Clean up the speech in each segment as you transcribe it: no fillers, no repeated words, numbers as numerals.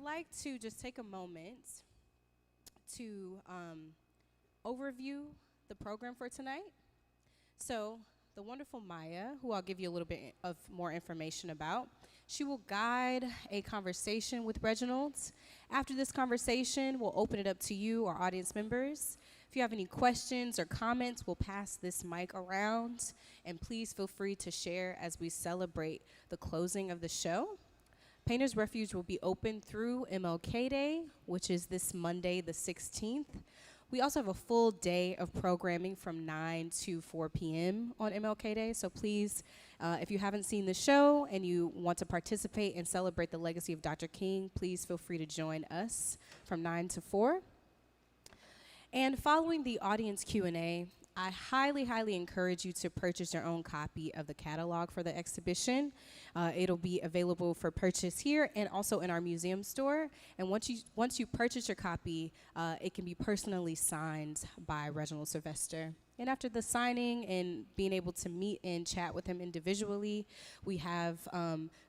like to just take a moment to overview the program for tonight. So the wonderful Maya, who I'll give you a little bit of more information about, she will guide a conversation with Reginald. After this conversation, we'll open it up to you, our audience members. If you have any questions or comments, we'll pass this mic around, and please feel free to share as we celebrate the closing of the show. Painters Refuge will be open through MLK Day, which is this Monday, the 16th. We also have a full day of programming from 9 to 4 p.m. on MLK Day, so please, if you haven't seen the show and you want to participate and celebrate the legacy of Dr. King, please feel free to join us from 9 to 4. And following the audience Q&A, I highly, highly encourage you to purchase your own copy of the catalog for the exhibition. It'll be available for purchase here and also in our museum store. And once you purchase your copy, it can be personally signed by Reginald Sylvester. And after the signing and being able to meet and chat with him individually, we have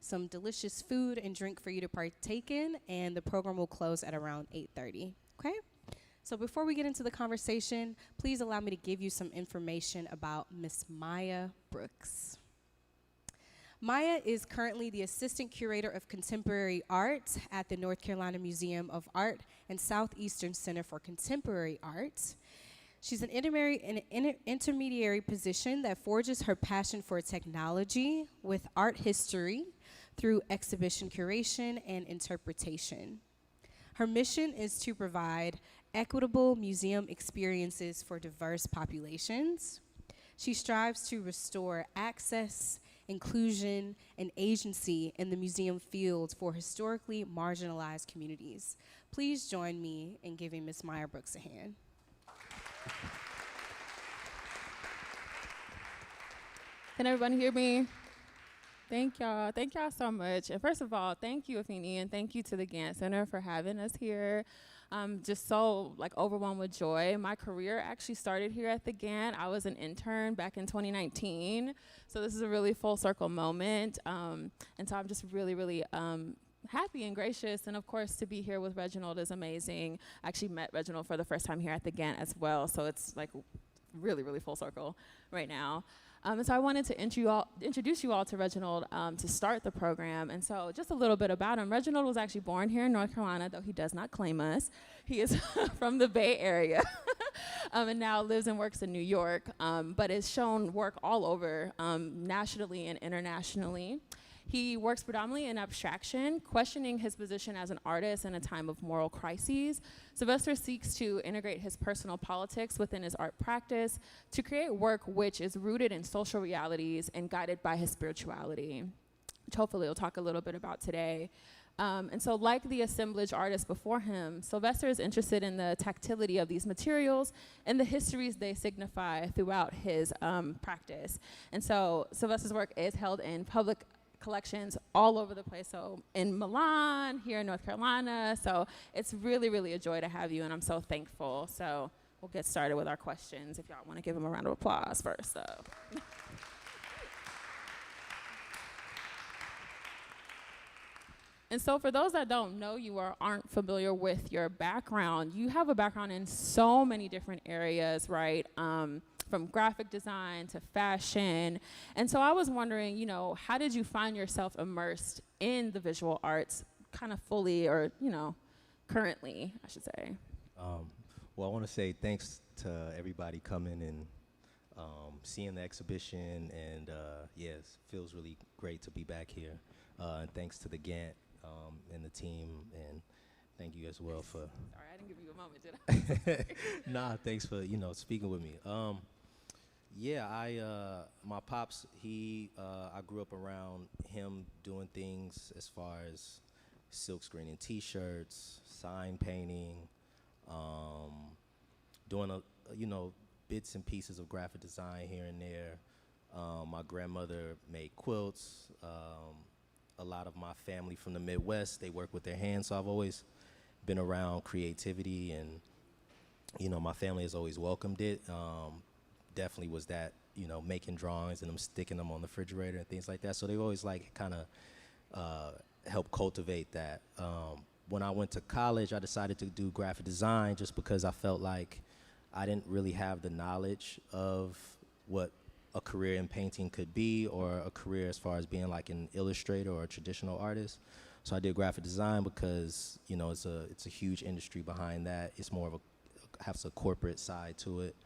some delicious food and drink for you to partake in, and the program will close at around 8:30. Okay? So before we get into the conversation, please allow me to give you some information about Miss Maya Brooks. Maya is currently the Assistant Curator of Contemporary Art at the North Carolina Museum of Art and Southeastern Center for Contemporary Art. She's an intermediary position that forges her passion for technology with art history through exhibition curation and interpretation. Her mission is to provide equitable museum experiences for diverse populations. She strives to restore access, inclusion, and agency in the museum field for historically marginalized communities. Please join me in giving Ms. Maya Brooks a hand. Can everyone hear me? Thank y'all. Thank y'all so much. And first of all, thank you, Afeni, and thank you to the Gantt Center for having us here. I'm just so overwhelmed with joy. My career actually started here at the Gantt. I was an intern back in 2019. So this is a really full circle moment. And so I'm just really, really happy and gracious. And of course, to be here with Reginald is amazing. I actually met Reginald for the first time here at the Gantt as well. So it's really, really full circle right now. And so I wanted to introduce you all to Reginald to start the program. And so just a little bit about him. Reginald was actually born here in North Carolina, though he does not claim us. He is from the Bay Area and now lives and works in New York, but has shown work all over nationally and internationally. He works predominantly in abstraction, questioning his position as an artist in a time of moral crises. Sylvester seeks to integrate his personal politics within his art practice to create work which is rooted in social realities and guided by his spirituality, which hopefully we'll talk a little bit about today. And so like the assemblage artists before him, Sylvester is interested in the tactility of these materials and the histories they signify throughout his practice. And so Sylvester's work is held in public collections all over the place, so in Milan, here in North Carolina, so it's really, really a joy to have you, and I'm so thankful. So we'll get started with our questions, if y'all want to give him a round of applause first. So. And so for those that don't know you or aren't familiar with your background, you have a background in so many different areas, right? From graphic design to fashion. And so I was wondering, how did you find yourself immersed in the visual arts kind of fully or, currently, I should say? Well, I want to say thanks to everybody coming and seeing the exhibition. And it feels really great to be back here. And thanks to the Gantt and the team. And thank you as well for... Sorry, I didn't give you a moment, did I? Nah, thanks for, speaking with me. My pops, I grew up around him doing things as far as silk screening T-shirts, sign painting, doing, bits and pieces of graphic design here and there. My grandmother made quilts. A lot of my family from the Midwest, they work with their hands, so I've always been around creativity, and, my family has always welcomed it. Definitely was that, making drawings and them sticking them on the refrigerator and things like that. So they've always kind of helped cultivate that. when I went to college, I decided to do graphic design just because I felt like I didn't really have the knowledge of what a career in painting could be, or a career as far as being like an illustrator or a traditional artist. So I did graphic design because, you know, it's a huge industry behind that. It's more of has a corporate side to it.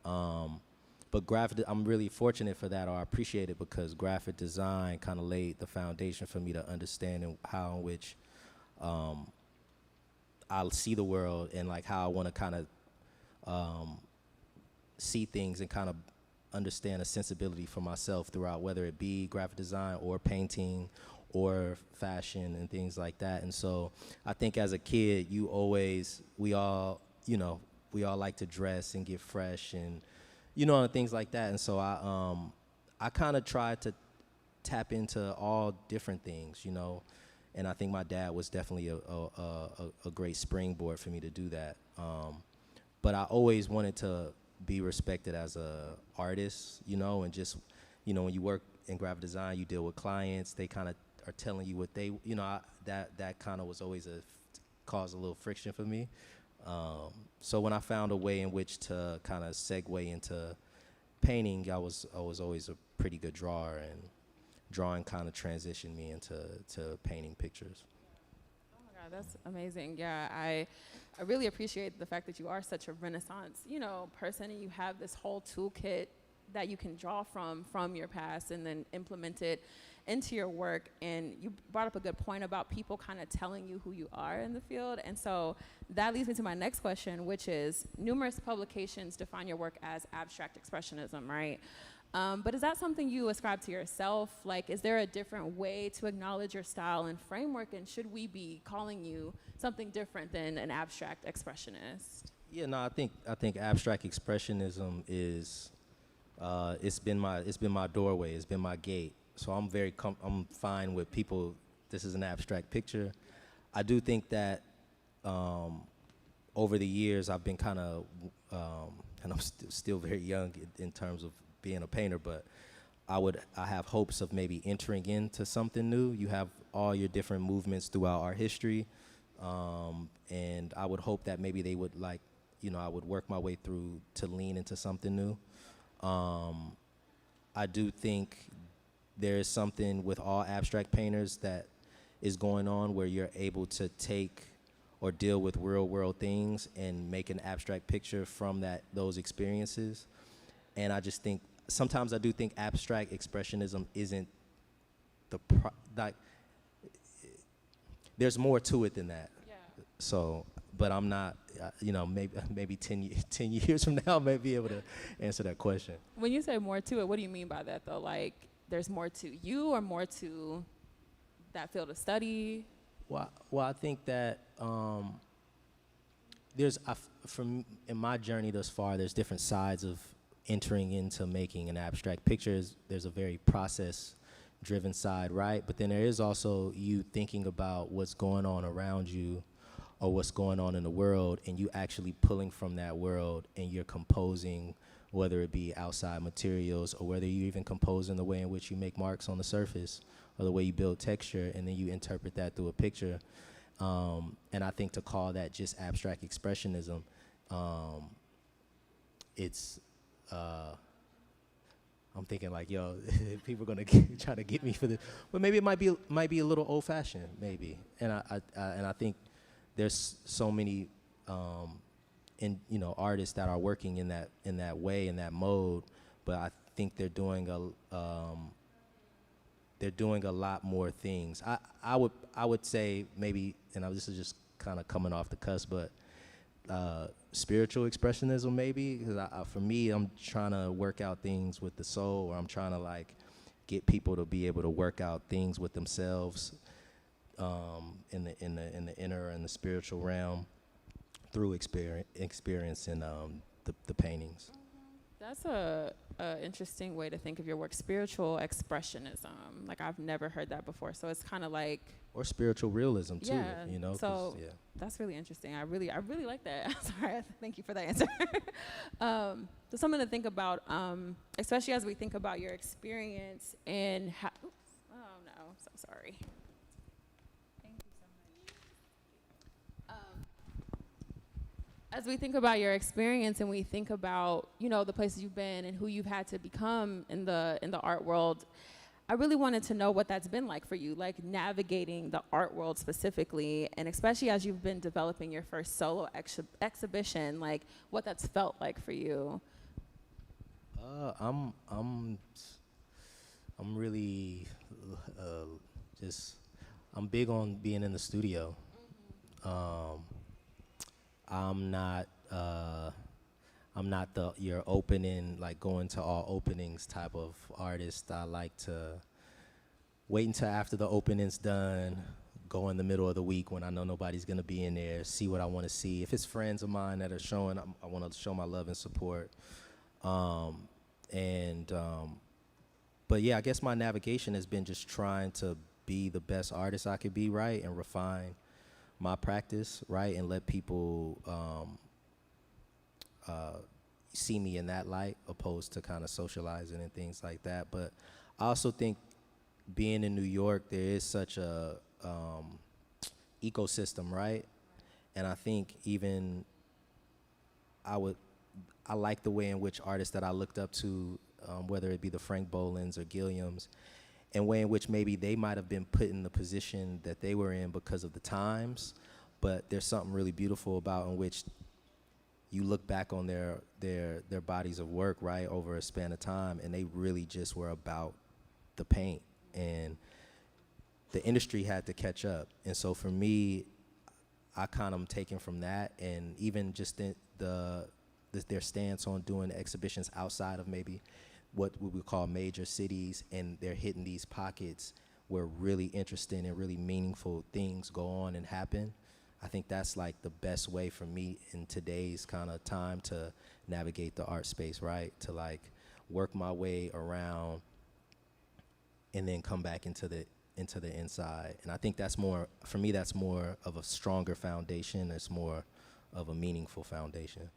But I'm really fortunate for that, or I appreciate it, because graphic design kind of laid the foundation for me to understand how in which I'll see the world, and like how I want to kind of see things and kind of understand a sensibility for myself throughout, whether it be graphic design or painting or fashion and things like that. And so I think as a kid, we all like to dress and get fresh and, you know, and things like that. And so I kind of tried to tap into all different things, you know, and I think my dad was definitely a great springboard for me to do that. But I always wanted to be respected as a artist, you know, and just, you know, when you work in graphic design, you deal with clients, they kind of are telling you what they, you know, that kind of was always caused a little friction for me. So when I found a way in which to kind of segue into painting, I was always a pretty good drawer, and drawing kind of transitioned me into painting pictures. Oh my God, that's amazing. Yeah, I really appreciate the fact that you are such a Renaissance, you know, person, and you have this whole toolkit that you can draw from your past and then implement it into your work. And you brought up a good point about people kind of telling you who you are in the field. And so that leads me to my next question, which is, numerous publications define your work as abstract expressionism, right? But is that something you ascribe to yourself? Like, is there a different way to acknowledge your style and framework? And should we be calling you something different than an abstract expressionist? Yeah, no, I think abstract expressionism is, it's been my doorway, it's been my gate. So I'm fine with people, this is an abstract picture. I do think that over the years I've been kind of, and I'm still very young in terms of being a painter, but I have hopes of maybe entering into something new. You have all your different movements throughout our history, and I would hope that maybe they would, like, you know, I would work my way through to lean into something new. I do think there is something with all abstract painters that is going on where you're able to take or deal with real world things and make an abstract picture from those experiences. And I just think, sometimes I do think abstract expressionism isn't like, there's more to it than that. Yeah. So, but I'm not, you know, maybe 10 years from now I may be able to answer that question. When you say more to it, what do you mean by that, though? Like, there's more to you or more to that field of study? Well, I think that in my journey thus far, there's different sides of entering into making an abstract picture. There's a very process-driven side, right? But then there is also you thinking about what's going on around you or what's going on in the world, and you actually pulling from that world and you're composing, whether it be outside materials or whether you even compose in the way in which you make marks on the surface or the way you build texture, and then you interpret that through a picture. And I think to call that just abstract expressionism, it's, I'm thinking like, yo, people are gonna try to get me for this, but maybe it might be a little old-fashioned, maybe. And I think there's so many, artists that are working in that way, in that mode, but I think they're doing a lot more things. I would say maybe, and this is just kind of coming off the cusp, but spiritual expressionism maybe, because for me, I'm trying to work out things with the soul, or I'm trying to like get people to be able to work out things with themselves in the inner and the spiritual realm through experience in the paintings. That's a interesting way to think of your work, spiritual expressionism. Like, I've never heard that before. So it's kind of like, or spiritual realism too, yeah, you know. So yeah. That's really interesting. I really like that. Sorry, thank you for that answer. So something to think about, especially as we think about your experience and how. Oh no, so sorry. Thank you so much. As we think about your experience and we think about, you know, the places you've been and who you've had to become in the art world, I really wanted to know what that's been like for you, like navigating the art world specifically, and especially as you've been developing your first solo exhibition, like what that's felt like for you. I'm really just I'm big on being in the studio. I'm not your opening, like going to all openings type of artist. I like to wait until after the opening's done, go in the middle of the week when I know nobody's gonna be in there, see what I want to see. If it's friends of mine that are showing, I want to show my love and support. But yeah, I guess my navigation has been just trying to be the best artist I could be, right, and refine my practice, right, and let people see me in that light, opposed to kind of socializing and things like that. But I also think being in New York, there is such a ecosystem, right? And I think even I like the way in which artists that I looked up to, whether it be the Frank Bolins or Gilliams, and way in which maybe they might have been put in the position that they were in because of the times, but there's something really beautiful about in which you look back on their bodies of work, right, over a span of time, and they really just were about the paint, and the industry had to catch up. And so for me, I kind of am taken from that, and even just their stance on doing exhibitions outside of maybe what we would call major cities, and they're hitting these pockets where really interesting and really meaningful things go on and happen. I think that's like the best way for me in today's kind of time to navigate the art space, right? To like work my way around and then come back into the inside. And I think that's more, for me, that's more of a stronger foundation. It's more of a meaningful foundation.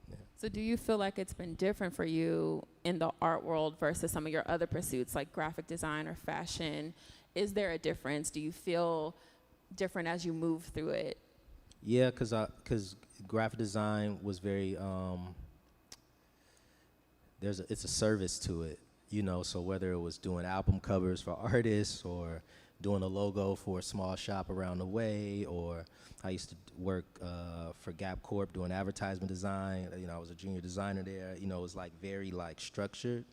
Yeah. So do you feel like it's been different for you in the art world versus some of your other pursuits like graphic design or fashion? Is there a difference? Do you feel different as you move through it? Yeah, because graphic design was very, it's a service to it, you know, so whether it was doing album covers for artists or doing a logo for a small shop around the way, or I used to work for Gap Corp doing advertisement design. You know, I was a junior designer there. You know, it was like very like structured.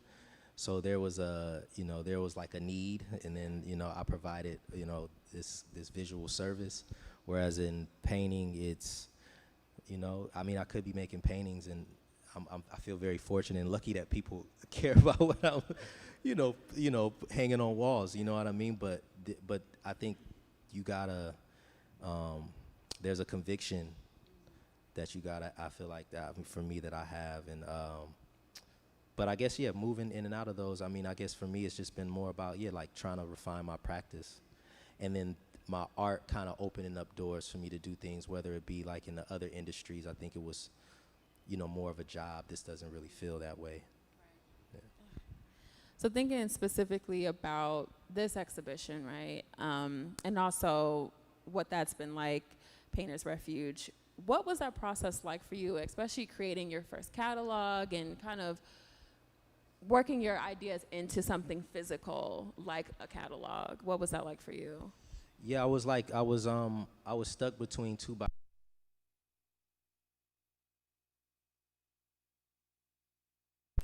So there was like a need, and then, you know, I provided, you know, this visual service. Whereas in painting, it's, you know, I mean, I could be making paintings, and I feel very fortunate and lucky that people care about what I'm, you know, hanging on walls. You know what I mean? But I think you gotta. There's a conviction that you gotta. I feel like that for me that I have, and but I guess moving in and out of those. I mean, I guess for me it's just been more about like trying to refine my practice, and then my art kind of opening up doors for me to do things, whether it be like in the other industries. I think it was, you know, more of a job. This doesn't really feel that way. Yeah. So thinking specifically about this exhibition, right, and also what that's been like, Painter's Refuge, what was that process like for you, especially creating your first catalog and kind of working your ideas into something physical like a catalog? What was that like for you? Yeah, I was stuck between two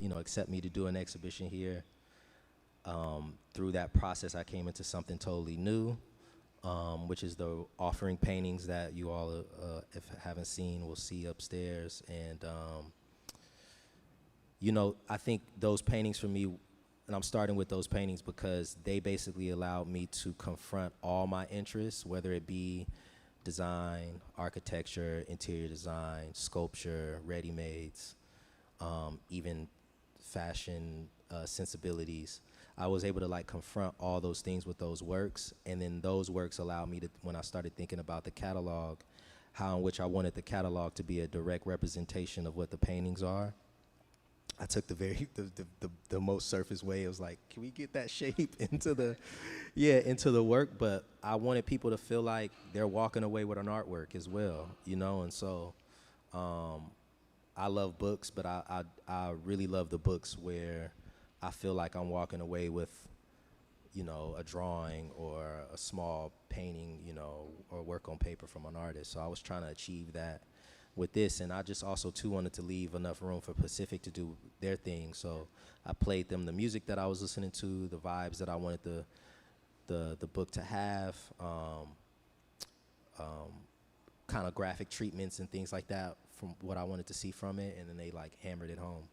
you know, accept me to do an exhibition here. Through that process, I came into something totally new, which is the offering paintings that you all, if haven't seen, will see upstairs. And, you know, I think those paintings for me, and I'm starting with those paintings because they basically allowed me to confront all my interests, whether it be design, architecture, interior design, sculpture, ready-mades, even fashion sensibilities. I was able to like confront all those things with those works, and then those works allowed me to, when I started thinking about the catalog, how in which I wanted the catalog to be a direct representation of what the paintings are. I took the most surface way. It was like, can we get that shape into the work? But I wanted people to feel like they're walking away with an artwork as well, you know. And so I love books, but I really love the books where I feel like I'm walking away with, a drawing or a small painting, or work on paper from an artist. So I was trying to achieve that with this, and I just also too wanted to leave enough room for Pacific to do their thing. So I played them the music that I was listening to, the vibes that I wanted the book to have, kind of graphic treatments and things like that from what I wanted to see from it, and then they like hammered it home.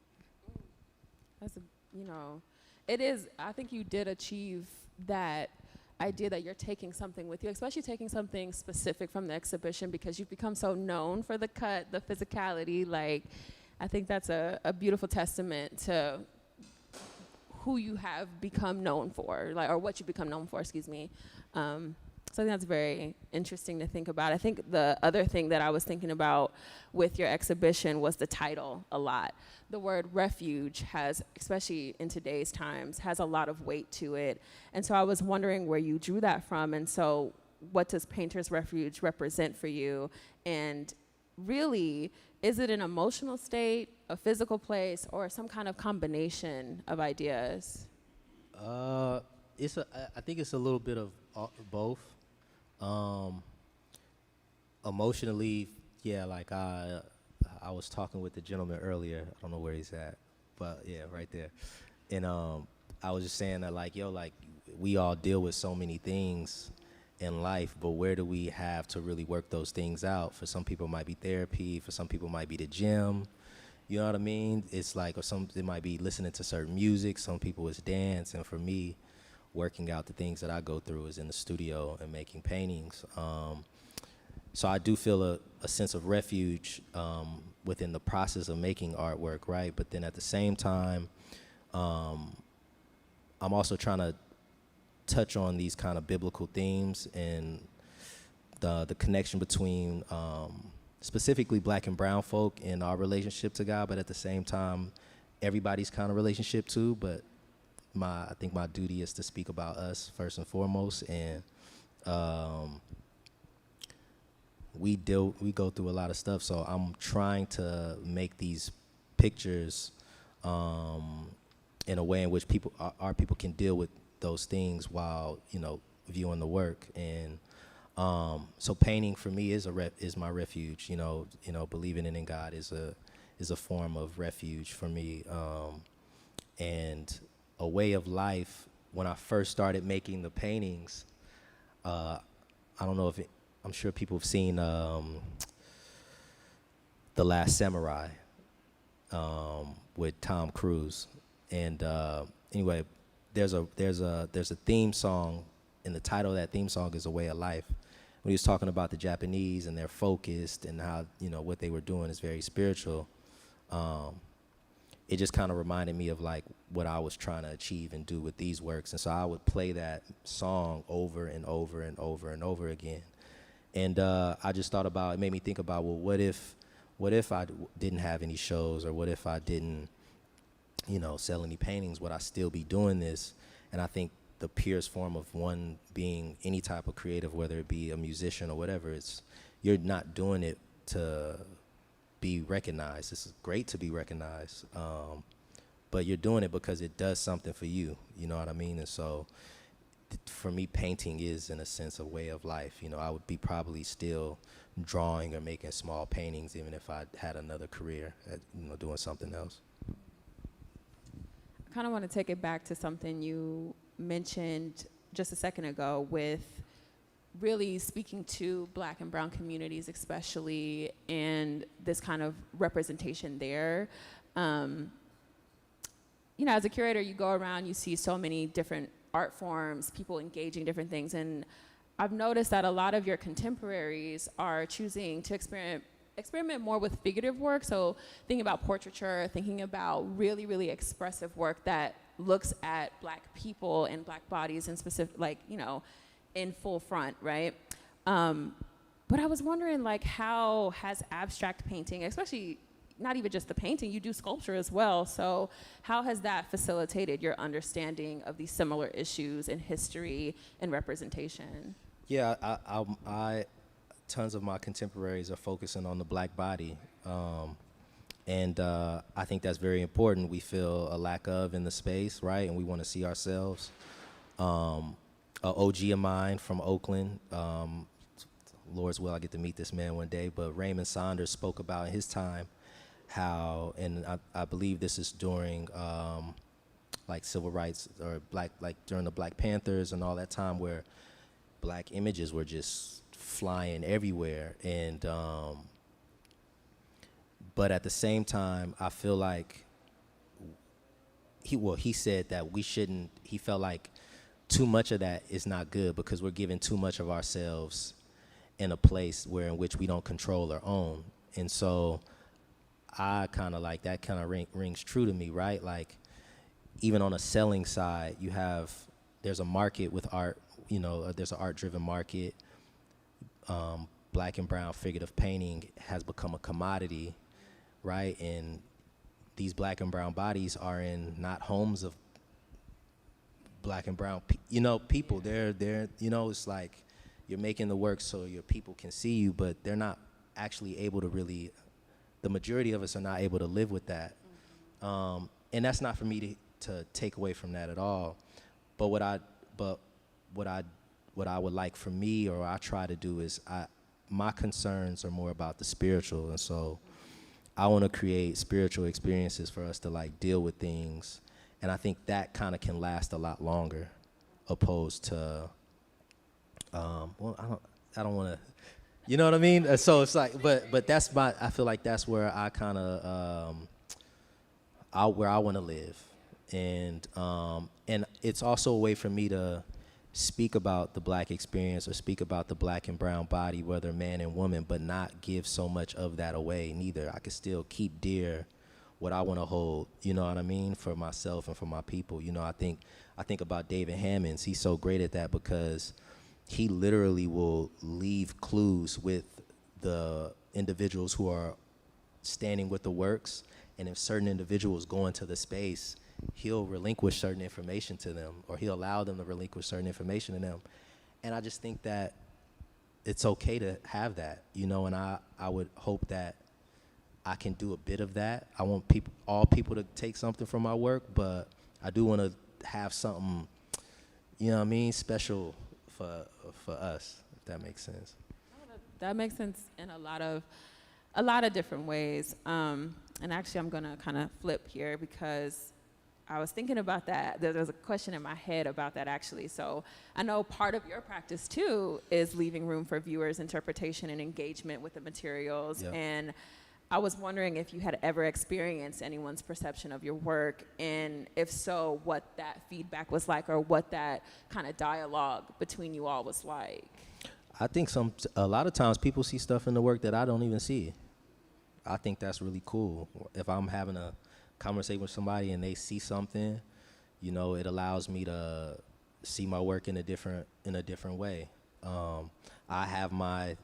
That's it is. I think you did achieve that idea that you're taking something with you, especially taking something specific from the exhibition, because you've become so known for the cut, the physicality. Like, I think that's a beautiful testament to who you have become known for, or what you become known for, excuse me. So I think that's very interesting to think about. I think the other thing that I was thinking about with your exhibition was the title a lot. The word refuge has, especially in today's times, has a lot of weight to it. And so I was wondering where you drew that from. And so what does Painter's Refuge represent for you? And really, is it an emotional state, a physical place, or some kind of combination of ideas? I think it's a little bit of both. Emotionally, yeah, like I was talking with the gentleman earlier. I don't know where he's at, but yeah, right there. And I was just saying that, like, we all deal with so many things in life, but where do we have to really work those things out? For some people it might be therapy, for some people it might be the gym. You know what I mean? It's like, or it might be listening to certain music, some people it's dance, and for me, working out the things that I go through is in the studio and making paintings. So I do feel a sense of refuge within the process of making artwork, right? But then at the same time, I'm also trying to touch on these kind of biblical themes and the connection between specifically Black and brown folk and our relationship to God, but at the same time, everybody's kind of relationship too. But I think my duty is to speak about us first and foremost, and we go through a lot of stuff. So I'm trying to make these pictures in a way in which our people can deal with those things while viewing the work. And so painting for me is my refuge. Believing in God is a form of refuge for me, and a way of life. When I first started making the paintings, I don't know I'm sure people have seen The Last Samurai with Tom Cruise, and anyway, there's a theme song, and the title of that theme song is A Way of Life. When he was talking about the Japanese and they're focused and how what they were doing is very spiritual, it just kind of reminded me of like what I was trying to achieve and do with these works. And so I would play that song over and over and over and over again. And I just thought about, it made me think about, well, what if I didn't have any shows, or what if I didn't, sell any paintings? Would I still be doing this? And I think the purest form of one being any type of creative, whether it be a musician or whatever, you're not doing it to be recognized. It's great to be recognized, but you're doing it because it does something for you. You know what I mean? And so for me, painting is, in a sense, a way of life. I would be probably still drawing or making small paintings even if I had another career at, doing something else. I kind of want to take it back to something you mentioned just a second ago, with really speaking to Black and brown communities especially, and this kind of representation there. As a curator, you go around, you see so many different art forms, people engaging different things, and I've noticed that a lot of your contemporaries are choosing to experiment more with figurative work. So thinking about portraiture, thinking about really, really expressive work that looks at Black people and Black bodies in specific, in full front, right? But I was wondering, how has abstract painting, especially not even just the painting, you do sculpture as well. So how has that facilitated your understanding of these similar issues in history and representation? Yeah, I tons of my contemporaries are focusing on the Black body, And I think that's very important. We feel a lack of in the space, right? And we want to see ourselves. An OG of mine from Oakland, Lord's will, I get to meet this man one day, but Raymond Saunders spoke about in his time how, and I believe this is during like civil rights or like during the Black Panthers and all that time, where black images were just flying everywhere. And but at the same time, I feel like he said that we shouldn't, he felt like too much of that is not good because we're giving too much of ourselves in a place in which we don't control or own. And so I kind of like, that kind of rings true to me, right? Like, even on a selling side, there's a market with art, there's an art-driven market. Black and brown figurative painting has become a commodity, right? And these black and brown bodies are in not homes of black and brown, people. They're, it's like you're making the work so your people can see you, but they're not actually able to really, the majority of us are not able to live with that. And that's not for me to take away from that at all. But what I would like for me, or I try to do, is my concerns are more about the spiritual. And so I want to create spiritual experiences for us to like deal with things. And I think that kind of can last a lot longer, opposed to, I don't want to, you know what I mean? So it's like, but I feel like that's where I kind of, where I want to live. And it's also a way for me to speak about the black experience or speak about the black and brown body, whether man and woman, but not give so much of that away neither. I can still keep dear what I want to hold, you know what I mean, for myself and for my people. I think about David Hammonds. He's so great at that because he literally will leave clues with the individuals who are standing with the works. And if certain individuals go into the space, he'll relinquish certain information to them, or he'll allow them to relinquish certain information to them. And I just think that it's okay to have that, and I would hope that I can do a bit of that. I want all people to take something from my work, but I do want to have something, special for us, if that makes sense. That makes sense in a lot of different ways. And actually, I'm gonna kind of flip here because I was thinking about that. There was a question in my head about that, actually. So I know part of your practice, too, is leaving room for viewers' interpretation and engagement with the materials. Yep. And I was wondering if you had ever experienced anyone's perception of your work, and if so, what that feedback was like, or what that kind of dialogue between you all was like. I think a lot of times people see stuff in the work that I don't even see. I think that's really cool. If I'm having a conversation with somebody and they see something, it allows me to see my work in a different way. I have like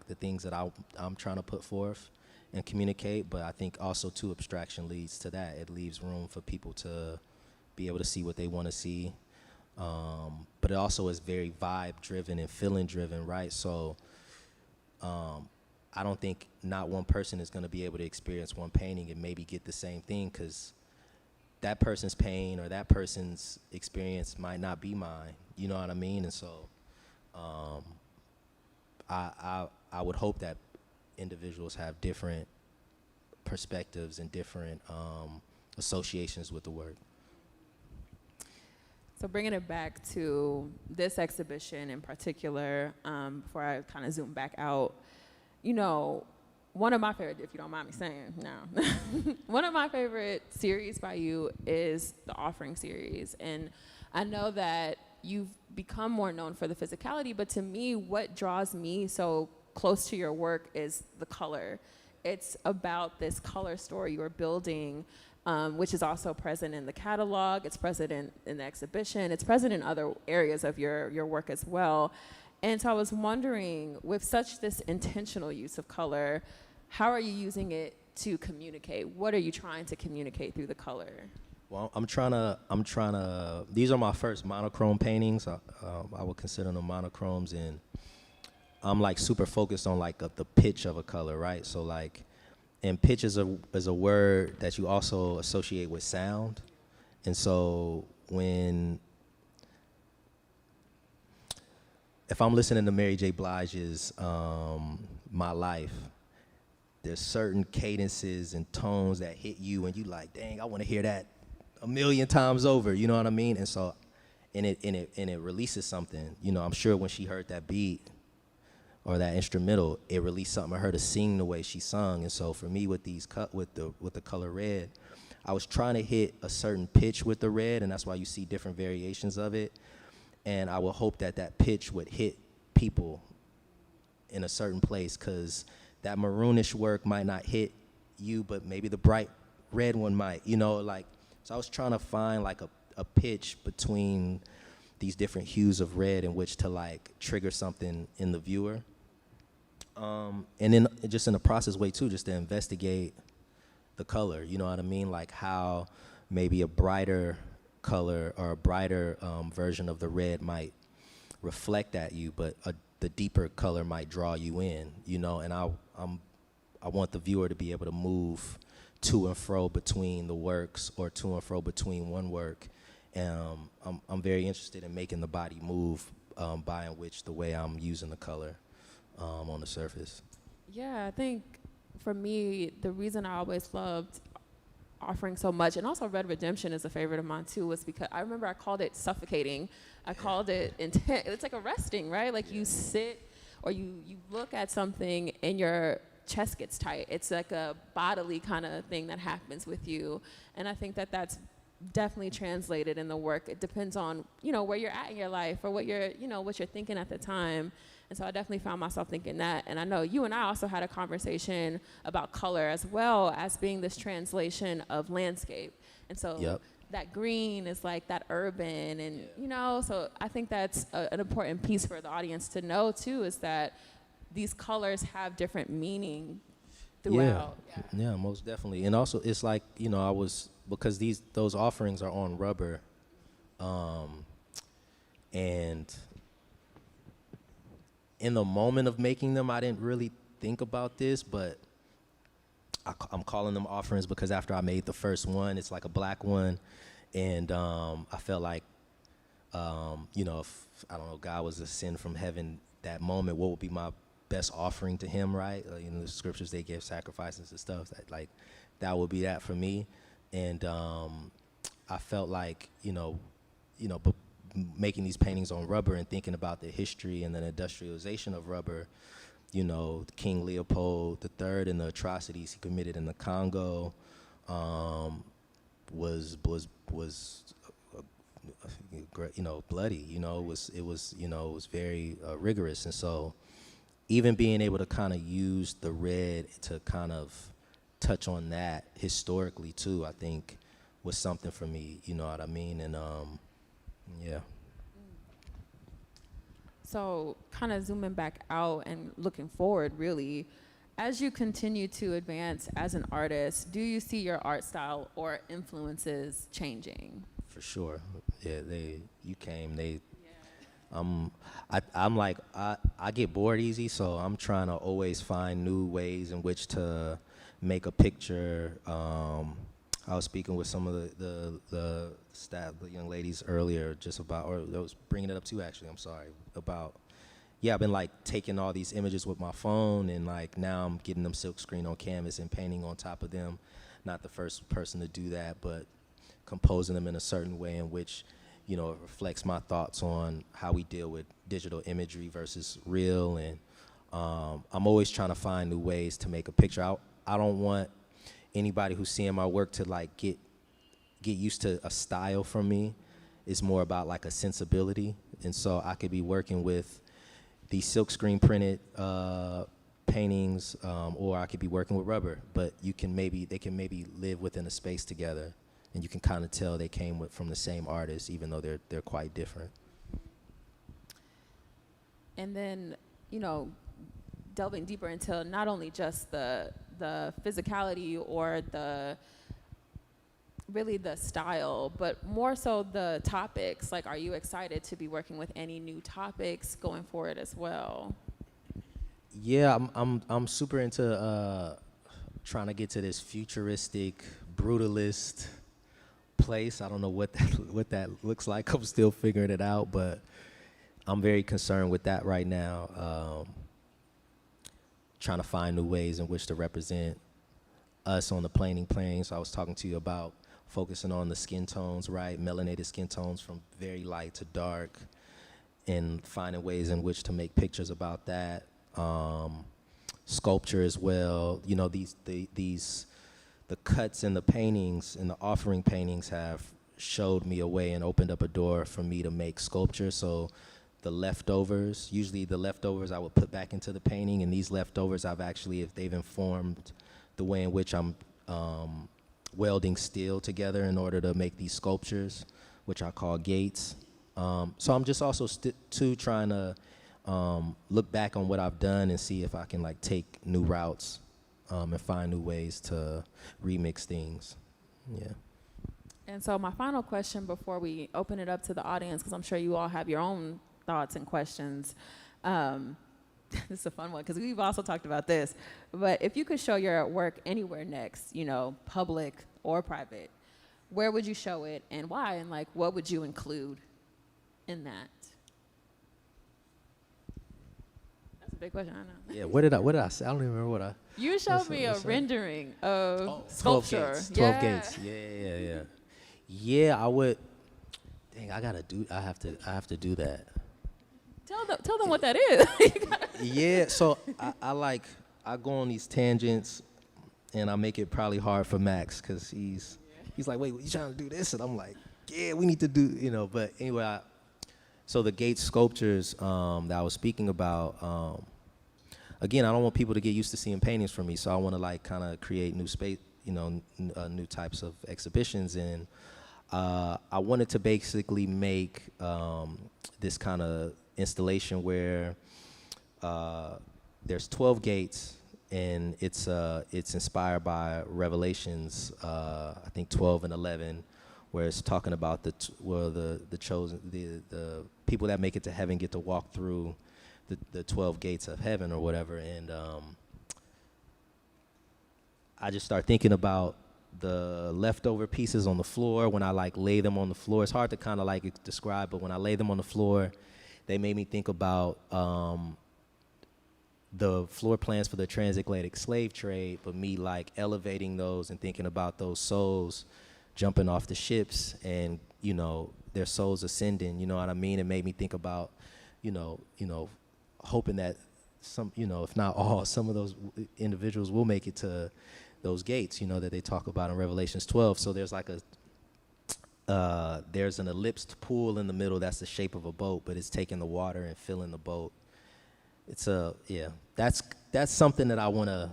the things that I'm trying to put forth and communicate, but I think also too abstraction leads to that. It leaves room for people to be able to see what they want to see. But it also is very vibe driven and feeling driven, right? So I don't think not one person is going to be able to experience one painting and maybe get the same thing, because that person's pain or that person's experience might not be mine. You know what I mean? And so I would hope that individuals have different perspectives and different associations with the work. So bringing it back to this exhibition in particular, before I kind of zoom back out, one of my favorite, if you don't mind me saying now, one of my favorite series by you is the Offering series. And I know that you've become more known for the physicality, but to me, what draws me so close to your work is the color. It's about this color story you are building, which is also present in the catalog, it's present in the exhibition, it's present in other areas of your work as well. And so I was wondering, with such this intentional use of color, how are you using it to communicate? What are you trying to communicate through the color? Well, I'm trying to, these are my first monochrome paintings. I would consider them monochromes, and I'm like super focused on like the pitch of a color, right? So like, and pitch is a word that you also associate with sound. And so if I'm listening to Mary J. Blige's My Life, there's certain cadences and tones that hit you and you like, dang, I want to hear that a million times over, you know what I mean? And so, and it releases something. You know, I'm sure when she heard that beat or that instrumental, it released something in her to sing the way she sung. And so for me with the color red, I was trying to hit a certain pitch with the red, and that's why you see different variations of it. And I would hope that that pitch would hit people in a certain place, because that maroonish work might not hit you, but maybe the bright red one might, you know, like, so I was trying to find like a pitch between these different hues of red in which to like trigger something in the viewer. And then just in a process way too, just to investigate the color, you know what I mean? Like how maybe a brighter color or a brighter version of the red might reflect at you, but the deeper color might draw you in, you know? And I want the viewer to be able to move to and fro between the works or to and fro between one work. I'm very interested in making the body move by in which the way I'm using the color on the surface. Yeah, I think for me, the reason I always loved offering so much, and also Red Redemption is a favorite of mine too, was because I remember I called it suffocating. I called it intense. It's like arresting, right? Like you sit or you look at something and your chest gets tight. It's like a bodily kind of thing that happens with you. And I think that that's definitely translated in the work. It depends on, you know, where you're at in your life or what you're thinking at the time. And so I definitely found myself thinking that. And I know you and I also had a conversation about color as well as being this translation of landscape. And so that green is like that urban and, you know, so I think that's an important piece for the audience to know too, is that these colors have different meaning throughout. Yeah, most definitely. And also it's like, you know, because those offerings are on rubber, and in the moment of making them, I didn't really think about this, but I'm calling them offerings because after I made the first one, it's like a black one, and I felt like, you know, if, I don't know, God was a sin from heaven that moment, what would be my best offering to him, right? You know, the scriptures, they give sacrifices and stuff, that would be that for me. And I felt like, you know, but making these paintings on rubber and thinking about the history and the industrialization of rubber, you know, King Leopold III and the atrocities he committed in the Congo was you know, bloody. You know, it was very rigorous. And so even being able to kind of use the red to kind of touch on that historically too, I think was something for me, you know what I mean? And yeah. So kind of zooming back out and looking forward, really, as you continue to advance as an artist, do you see your art style or influences changing? For sure. Yeah, I'm like, I get bored easy, so I'm trying to always find new ways in which to make a picture. I was speaking with some of the staff, the young ladies earlier, just about, or I was bringing it up too, actually, I'm sorry, about, I've been like taking all these images with my phone, and like now I'm getting them silk screen on canvas and painting on top of them. Not the first person to do that, but composing them in a certain way in which, you know, it reflects my thoughts on how we deal with digital imagery versus real. And I'm always trying to find new ways to make a picture. I don't want anybody who's seeing my work to like get used to a style from me. It's more about like a sensibility. And so I could be working with these silkscreen printed paintings, or I could be working with rubber, but they can maybe live within a space together, and you can kind of tell they came from the same artist, even though they're quite different. And then, you know, delving deeper into not only just the physicality or really the style, but more so the topics. Like, are you excited to be working with any new topics going forward as well? Yeah, I'm super into trying to get to this futuristic, brutalist place. I don't know what that looks like. I'm still figuring it out, but I'm very concerned with that right now. Trying to find new ways in which to represent us on the planing plane. So I was talking to you about focusing on the skin tones, right? Melanated skin tones from very light to dark, and finding ways in which to make pictures about that. Sculpture as well. You know, the cuts in the paintings and the offering paintings have showed me a way and opened up a door for me to make sculpture. So the leftovers, usually the leftovers I would put back into the painting, and these leftovers if they've informed the way in which I'm welding steel together in order to make these sculptures, which I call gates. So I'm just also trying to look back on what I've done and see if I can like take new routes and find new ways to remix things. Yeah. And so my final question before we open it up to the audience, because I'm sure you all have your own thoughts and questions. This is a fun one because we've also talked about this. But if you could show your work anywhere next, you know, public or private, where would you show it and why? And like, what would you include in that? That's a big question, I know. Yeah, what did I say? I don't even remember what I... You showed me a rendering of sculpture. 12 gates. Yeah. Yeah, I would... Dang, I have to do that. Tell them what that is. Yeah, so I go on these tangents, and I make it probably hard for Max, because he's like, wait, you trying to do this? And I'm like, yeah, we need to do, you know. But anyway, so the gate sculptures that I was speaking about, again, I don't want people to get used to seeing paintings from me, so I want to like kind of create new space, you know, new types of exhibitions. And I wanted to basically make this kind of installation where there's 12 gates, and it's inspired by Revelations, I think 12 and 11, where it's talking about the chosen, the people that make it to heaven get to walk through the 12 gates of heaven or whatever. And I just start thinking about the leftover pieces on the floor. When I like lay them on the floor, it's hard to kind of like describe, but when I lay them on the floor, they made me think about the floor plans for the transatlantic slave trade, but me like elevating those and thinking about those souls jumping off the ships and, you know, their souls ascending, you know what I mean? It made me think about, you know, hoping that some, you know, if not all, some of those individuals will make it to those gates, you know, that they talk about in Revelations 12. So there's like there's an ellipsed pool in the middle that's the shape of a boat, but it's taking the water and filling the boat. It's that's something that I want to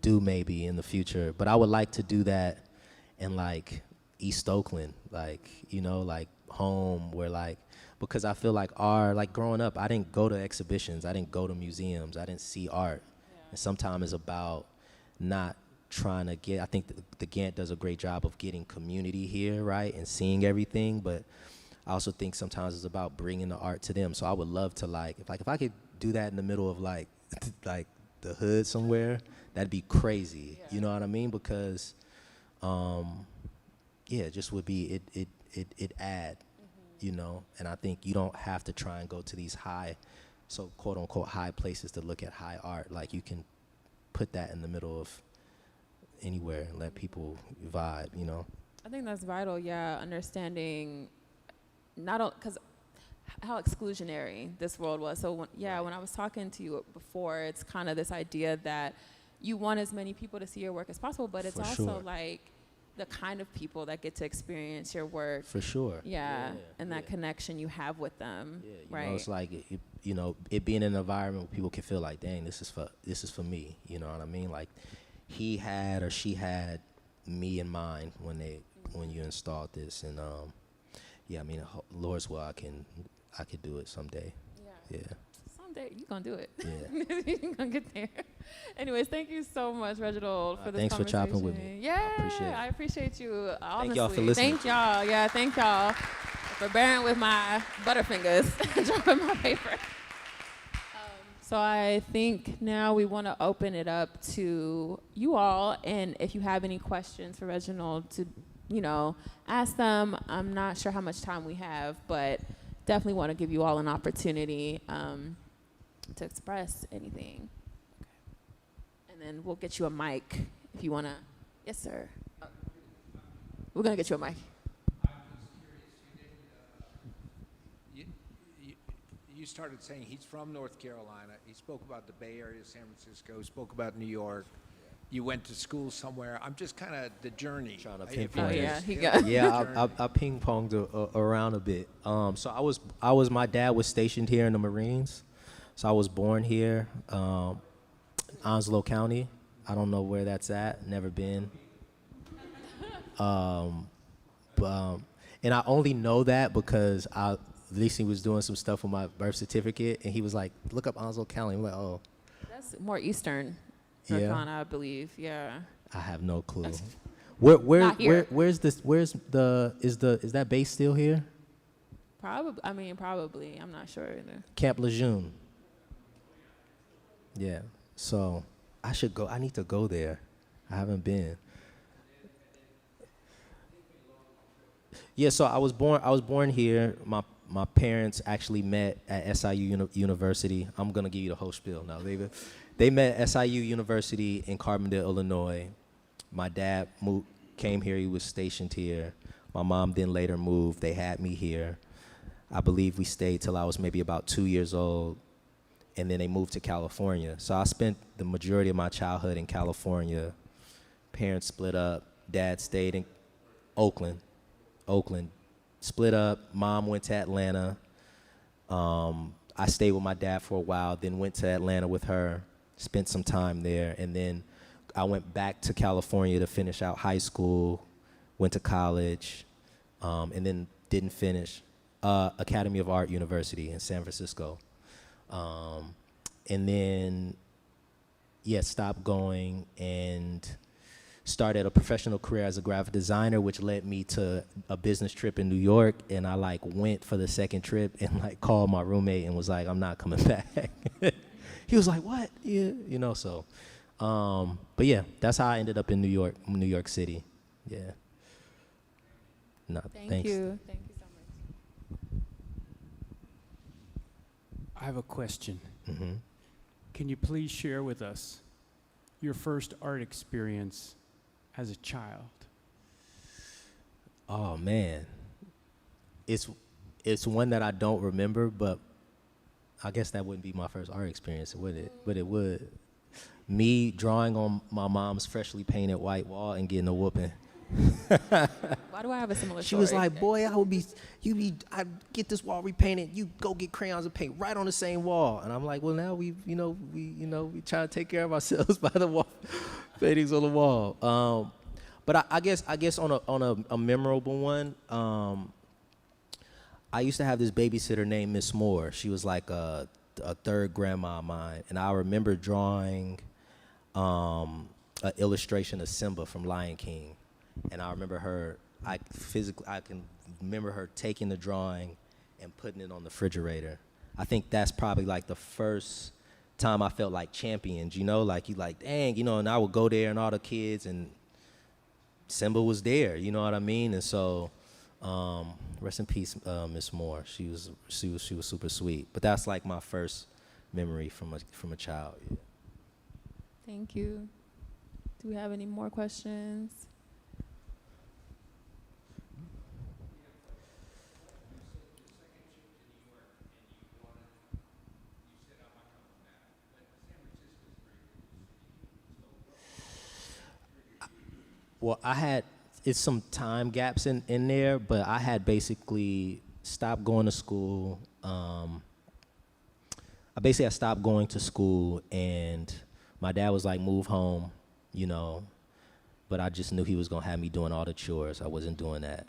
do maybe in the future, but I would like to do that in like East Oakland, like, you know, like home, where like, because I feel like growing up, I didn't go to exhibitions, I didn't go to museums, I didn't see art. And sometimes it's about not trying to get, I think the Gantt does a great job of getting community here, right, and seeing everything, but I also think sometimes it's about bringing the art to them. So I would love to like if I could do that in the middle of like like the hood somewhere, that'd be crazy. You know what I mean? Because it just would be it add, you know. And I think you don't have to try and go to these high, so quote unquote high places to look at high art. Like you can put that in the middle of anywhere and let people vibe, you know. I think that's vital, understanding not because how exclusionary this world was. So when I was talking to you before, it's kind of this idea that you want as many people to see your work as possible, but it's also like the kind of people that get to experience your work. For sure. And that connection you have with them, right? Know, it's like, it being an environment where people can feel like, dang, this is for me, you know what I mean? Like he had or she had me in mind when you installed this. And I mean, Lord's will, I could do it someday. Yeah. Someday you're gonna do it. Yeah. You're gonna get there. Anyways, thank you so much, Reginald, for this thanks conversation. Thanks for chopping with me. Yeah, I appreciate you. Honestly. Thank y'all for listening. Thank y'all. Yeah, thank y'all for bearing with my butterfingers, dropping my paper. So I think now we want to open it up to you all, and if you have any questions for Reginald to, ask them. I'm not sure how much time we have, but definitely want to give you all an opportunity to express anything. And then we'll get you a mic if you want to. Yes, sir. We're going to get you a mic. You started saying he's from North Carolina. He spoke about the Bay Area, San Francisco, spoke about New York. You went to school somewhere. I'm just kind of the journey. Trying to If pinpoint you yeah, just- he got- Yeah, I ping-ponged around a bit. So my dad was stationed here in the Marines. So I was born here, Onslow County. I don't know where that's at, never been. And I only know that because Lacey was doing some stuff with my birth certificate, and he was like, look up Onslow County. I'm like, oh. That's more Eastern Yeah. North Carolina, I believe. Yeah. I have no clue. That's- Where's Not here. is that base still here? Probably. I'm not sure either. Camp Lejeune. Yeah. So I need to go there. I haven't been. Yeah, so I was born here. My parents actually met at SIU University. I'm gonna give you the whole spiel now, baby. They met at SIU University in Carbondale, Illinois. My dad came here. He was stationed here. My mom then later moved. They had me here. I believe we stayed till I was maybe about 2 years old, and then they moved to California. So I spent the majority of my childhood in California. Parents split up. Dad stayed in Oakland. Split up. Mom went to Atlanta. I stayed with my dad for a while, then went to Atlanta with her, spent some time there, and then I went back to California to finish out high school, went to college, and then didn't finish. Academy of Art University in San Francisco. And then, stopped going and started a professional career as a graphic designer, which led me to a business trip in New York. And I went for the second trip and called my roommate and was like, I'm not coming back. He was like, what? Yeah, so. But yeah, that's how I ended up in New York City. Yeah. No, Thank thanks. you. Thank you so much. I have a question. Mm-hmm. Can you please share with us your first art experience as a child? Oh man, it's one that I don't remember, but I guess that wouldn't be my first art experience, would it? But it would. Me drawing on my mom's freshly painted white wall and getting a whooping. Why do I have a similar She story? was like, "Boy, I get this wall repainted. You go get crayons and paint right on the same wall." And I'm like, "Well, now we try to take care of ourselves by the wall, paintings on the wall." But I guess on a memorable one, I used to have this babysitter named Miss Moore. She was like a third grandma of mine, and I remember drawing an illustration of Simba from Lion King. And I remember I can remember her taking the drawing and putting it on the refrigerator. I think that's probably the first time I felt like champions, dang, and I would go there and all the kids and Simba was there, you know what I mean? And so, rest in peace, Miss Moore. She was super sweet. But that's my first memory from a child. Yeah. Thank you. Do we have any more questions? Well, it's some time gaps in there, but I had basically stopped going to school. I stopped going to school, and my dad was like, move home, but I just knew he was gonna have me doing all the chores. I wasn't doing that.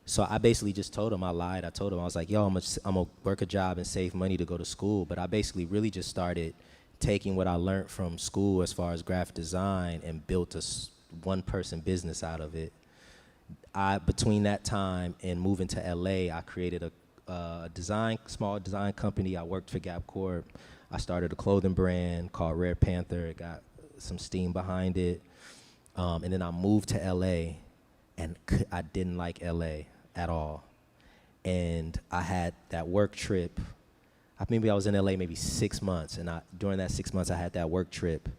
So I basically just told him, I lied. I told him, I was like, yo, I'm gonna work a job and save money to go to school. But I basically really just started taking what I learned from school as far as graphic design and built a one-person business out of it. Between that time and moving to LA, I created a small design company. I worked for Gap Corp. I started a clothing brand called Red Panther. It got some steam behind it. And then I moved to LA, and I didn't like LA at all. And I had that work trip. Maybe I was in LA maybe 6 months, and during that 6 months I had that work trip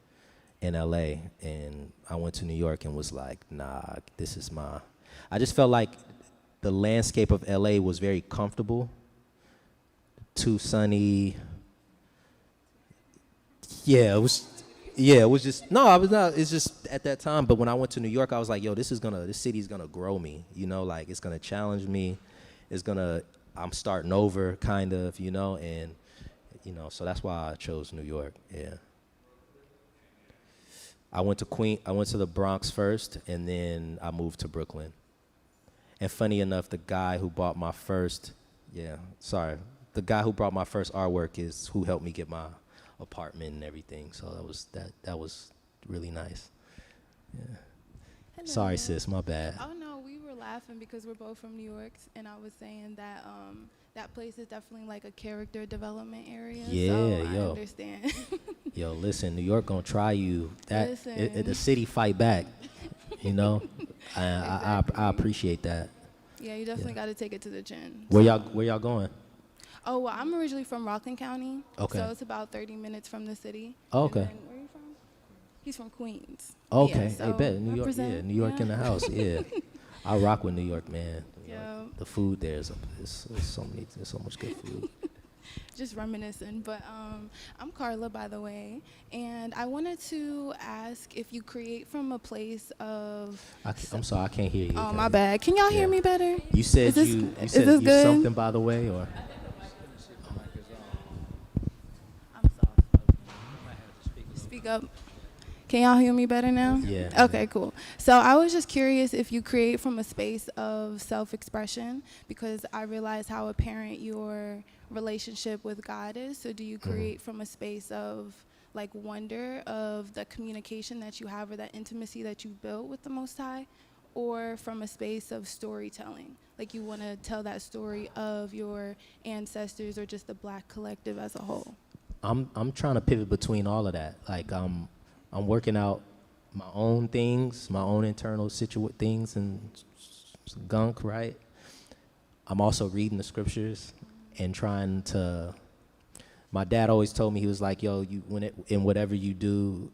in LA, and I went to New York and was like, nah, this is I just felt like the landscape of LA was very comfortable, too sunny. Yeah, it was just, no, I was not, it's just at that time. But when I went to New York, I was like, yo, this city's gonna grow me, like it's gonna challenge me. I'm starting over kind of, and, so that's why I chose New York, yeah. I went to the Bronx first, and then I moved to Brooklyn. And funny enough, the guy who brought my first artwork is who helped me get my apartment and everything. So that was really nice. Yeah. Hello. Sorry, sis, my bad. Oh no, we were laughing because we're both from New York, and I was saying that that place is definitely like a character development area. Yeah, so yo. I understand. Yo, listen, New York gonna try you. Listen. The city fight back. I appreciate that. Yeah, you definitely got to take it to the chin. Where y'all going? Oh, well, I'm originally from Rockland County. Okay. So it's about 30 minutes from the city. Oh, okay. And then, where are you from? He's from Queens. Okay, Yeah, hey, so bet New York. represent, Yeah, New York in the house. Yeah, I rock with New York, man. Yeah. The food there is so much good food. Just reminiscing, but I'm Carla, by the way, and I wanted to ask if you create from a place of. I'm sorry, I can't hear you. Oh, my bad. Can y'all hear me better? You said is you this said good? something, by the way, or. I'm sorry. Speak up. Can y'all hear me better now? Yeah. Okay, cool. So I was just curious if you create from a space of self-expression, because I realize how apparent your relationship with God is. So do you create from a space of like wonder of the communication that you have or that intimacy that you built with the Most High, or from a space of storytelling? Like you want to tell that story of your ancestors or just the Black collective as a whole? I'm trying to pivot between all of that. Like I'm working out my own things, my own internal things and gunk, right? I'm also reading the scriptures and trying to. My dad always told me, he was like, yo, in whatever you do,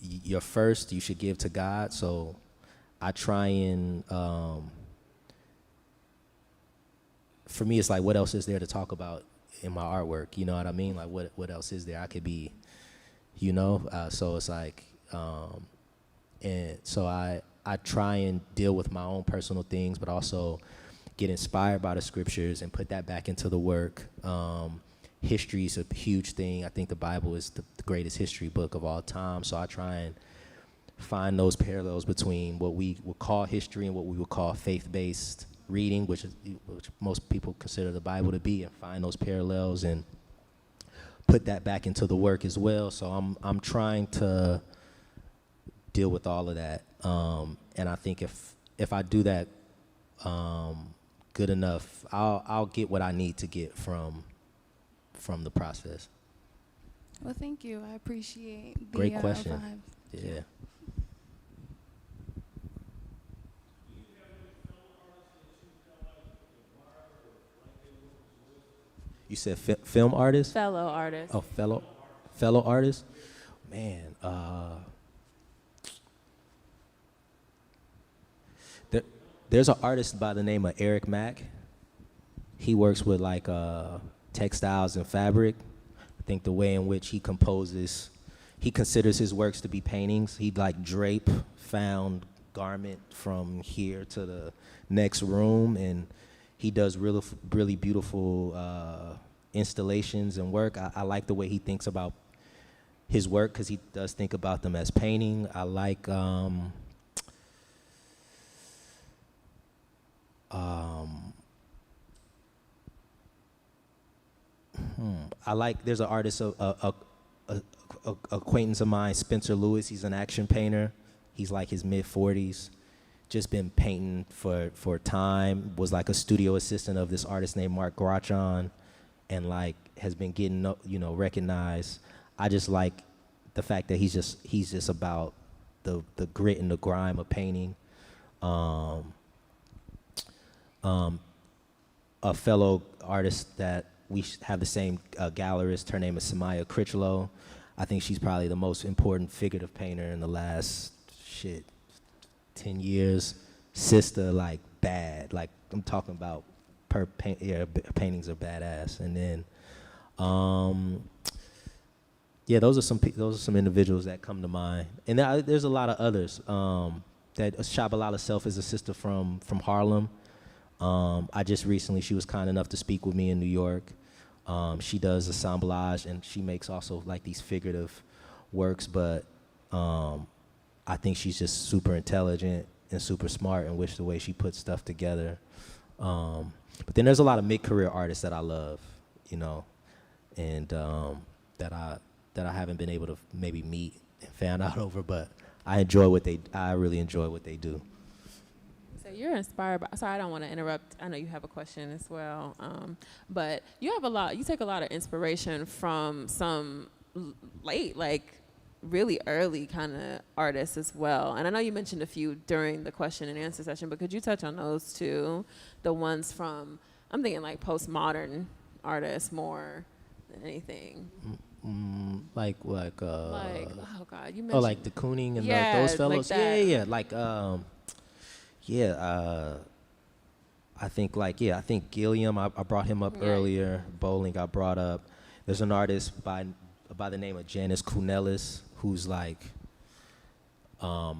you're first, you should give to God. So I try and, for me, it's like, what else is there to talk about in my artwork? You know what I mean? Like, what else is there? I could be, so it's like, and so I try and deal with my own personal things, but also get inspired by the scriptures and put that back into the work. History is a huge thing. I think the Bible is the greatest history book of all time. So I try and find those parallels between what we would call history and what we would call faith-based reading, which most people consider the Bible to be, and find those parallels and put that back into the work as well. So I'm trying to deal with all of that. And I think if I do that good enough, I'll get what I need to get from the process. Well, thank you. I appreciate the Great question. vibe. Yeah. You said film artist? Fellow artist. Oh, fellow artist? Man, there's an artist by the name of Eric Mack. He works with like textiles and fabric. I think the way in which he composes, he considers his works to be paintings. He'd like drape found garment from here to the next room, and he does really beautiful installations and work. I like the way he thinks about his work, because he does think about them as painting. I like there's an artist, a acquaintance of mine, Spencer Lewis. He's an action painter. He's like his mid-40s. Just been painting for time. Was like a studio assistant of this artist named Mark Grachon, and like has been getting recognized. I just like the fact that he's just about the grit and the grime of painting. A fellow artist that we have the same gallerist, her name is Samaya Critchlow. I think she's probably the most important figurative painter in the last 10 years. Sister, like bad, like I'm talking about paintings are badass. And then those are some individuals that come to mind. And there's a lot of others. That Shabalala Self is a sister from Harlem. I just recently, she was kind enough to speak with me in New York. She does assemblage, and she makes also like these figurative works, but I think she's just super intelligent and super smart in the way she puts stuff together. But then there's a lot of mid-career artists that I love, and that I haven't been able to maybe meet and fan out over, but I really enjoy what they do. So you're inspired by, sorry, I don't want to interrupt. I know you have a question as well. But you take a lot of inspiration from some late, like really early kind of artists as well. And I know you mentioned a few during the question and answer session, but could you touch on those too? The ones from, I'm thinking like postmodern artists more than anything. Like oh God, you mentioned. Oh, like de Kooning and yeah, those fellows. Like that. Yeah. Like I think Gilliam. I brought him up earlier. Bowling I brought up. There's an artist by the name of Janice Kunelis who's like, I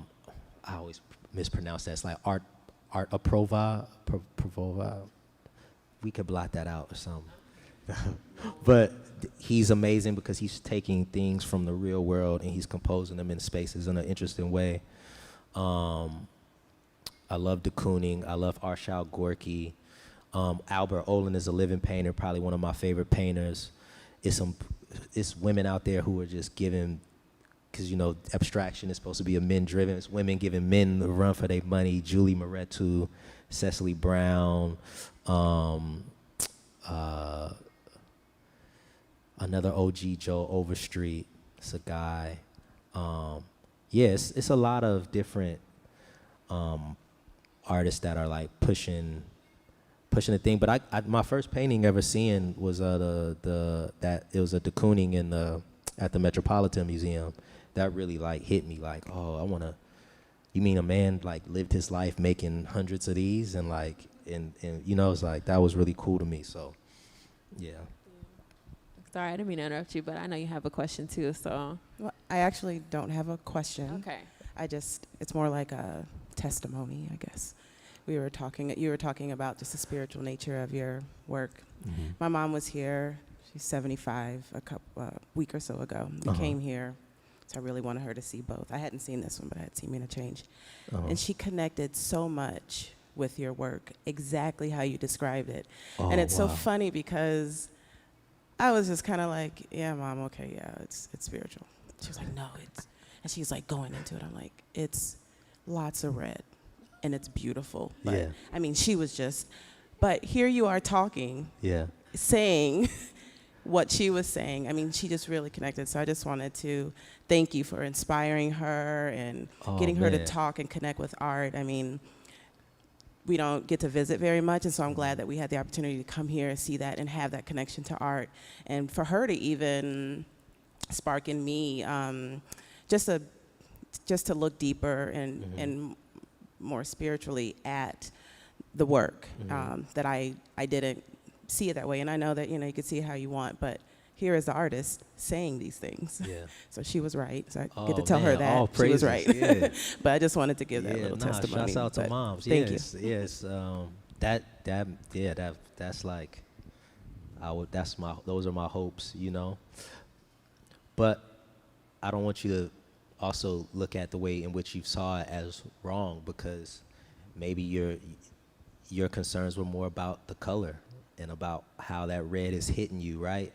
always mispronounce that. It's like Art Aprova. We could blot that out or something. But he's amazing because he's taking things from the real world and he's composing them in spaces in an interesting way. I love de Kooning. I love Arshile Gorky. Albert Olin is a living painter, probably one of my favorite painters. It's women out there who are just giving, because abstraction is supposed to be a men-driven. It's women giving men the run for their money. Julie Moretu, Cecily Brown, another OG, Joe Overstreet. It's a guy. It's a lot of different artists that are like pushing the thing. But I my first painting ever seeing was it was a de Kooning at the Metropolitan Museum. That really like hit me like, oh, you mean a man like lived his life making hundreds of these and like and it's like that was really cool to me. So yeah. Sorry, I didn't mean to interrupt you, but I know you have a question too, so. Well, I actually don't have a question. Okay. It's more like a testimony, I guess. You were talking about just the spiritual nature of your work. Mm-hmm. My mom was here. She's 75 a week or so ago. We came here, so I really wanted her to see both. I hadn't seen this one, but I had seen Men of Change. And she connected so much with your work, exactly how you described it. And it's so funny because I was just kind of like, yeah, Mom, okay, yeah, it's spiritual. She was like, no, and she's like going into it. I'm like, it's lots of red, and it's beautiful. But, yeah. I mean, she was but here you are talking, saying what she was saying. I mean, she just really connected. So I just wanted to thank you for inspiring her and getting her to talk and connect with art. I mean, we don't get to visit very much, and so I'm glad that we had the opportunity to come here and see that and have that connection to art. And for her to even spark in me just to look deeper and more spiritually at the work, that I didn't see it that way. And I know that, you could see it how you want, but here is the artist saying these things. Yeah. So she was right. So I get to tell her that she was right. Yeah. But I just wanted to give that little testimony. Shouts out to moms. Thank you. Yes. That's like, those are my hopes, But I don't want you to also look at the way in which you saw it as wrong, because maybe your concerns were more about the color and about how that red is hitting you, right?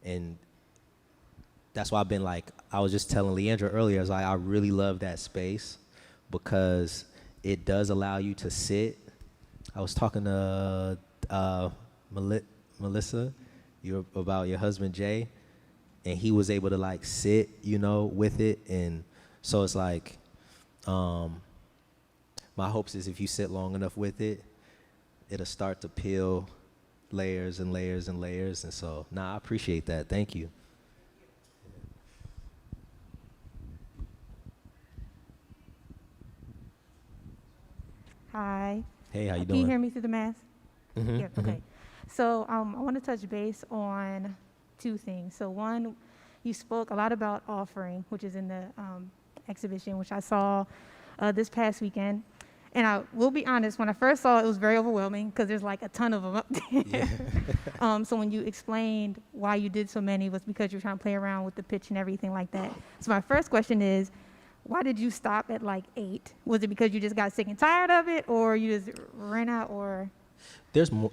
And that's why I've been like, I was just telling Leandra earlier, I was like, I really love that space because it does allow you to sit. I was talking to Melissa, about your husband Jay, and he was able to like sit, you know, with it. And so it's like, my hopes is if you sit long enough with it, it'll start to peel layers and layers and layers. And so, I appreciate that. Thank you. Hi. Hey, how you Can doing? you hear me through the mask? Mm-hmm, Yeah, okay. So I want to touch base on two things. So one, you spoke a lot about offering, which is in the exhibition, which I saw this past weekend. And I will be honest, when I first saw it, it was very overwhelming because there's like a ton of them up there. Yeah. So when you explained why you did so many was because you're trying to play around with the pitch and everything like that. So my first question is, why did you stop at like 8? Was it because you just got sick and tired of it, or you just ran out, or? There's more.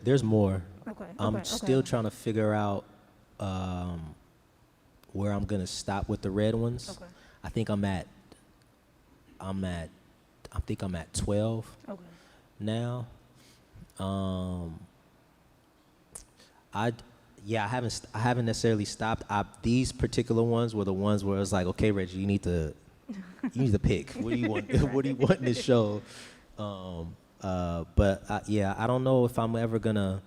Okay. I'm still trying to figure out where I'm gonna stop with the red ones. Okay. I think I'm at 12 Okay. now. I haven't necessarily stopped. These particular ones were the ones where it's like, okay, Reggie, you need to pick. What do you want? What do you want in this show? But I don't know if I'm ever gonna.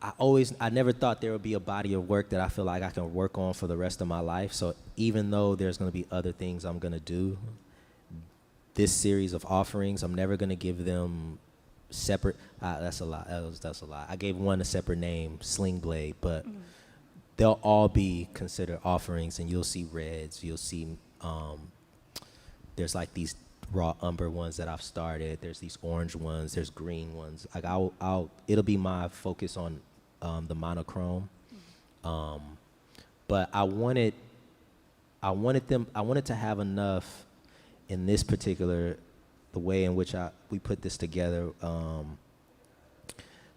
I never thought there would be a body of work that I feel like I can work on for the rest of my life. So even though there's gonna be other things I'm gonna do, this series of offerings, I'm never gonna give them separate. That's a lot. That's a lot. I gave one a separate name, Sling Blade, but they'll all be considered offerings, and you'll see reds. You'll see there's like these raw umber ones that I've started. There's these orange ones. There's green ones. Like it'll be my focus on the monochrome. But I wanted to have enough in this particular, the way in which we put this together,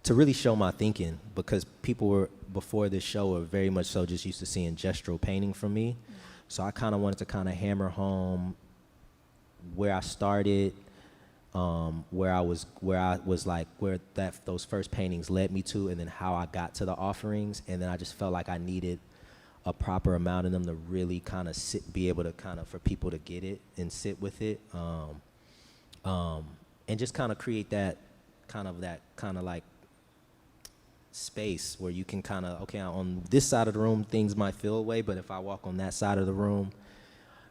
to really show my thinking, because people were, before this show, were very much so just used to seeing gestural painting from me. So I kind of wanted to kind of hammer home where I started, where those first paintings led me to, and then how I got to the offerings. And then I just felt like I needed a proper amount of them to really kind of be able to kind of, for people to get it and sit with it, and just kind of create that kind of like space where you can kind of, okay, on this side of the room things might feel away, but if I walk on that side of the room,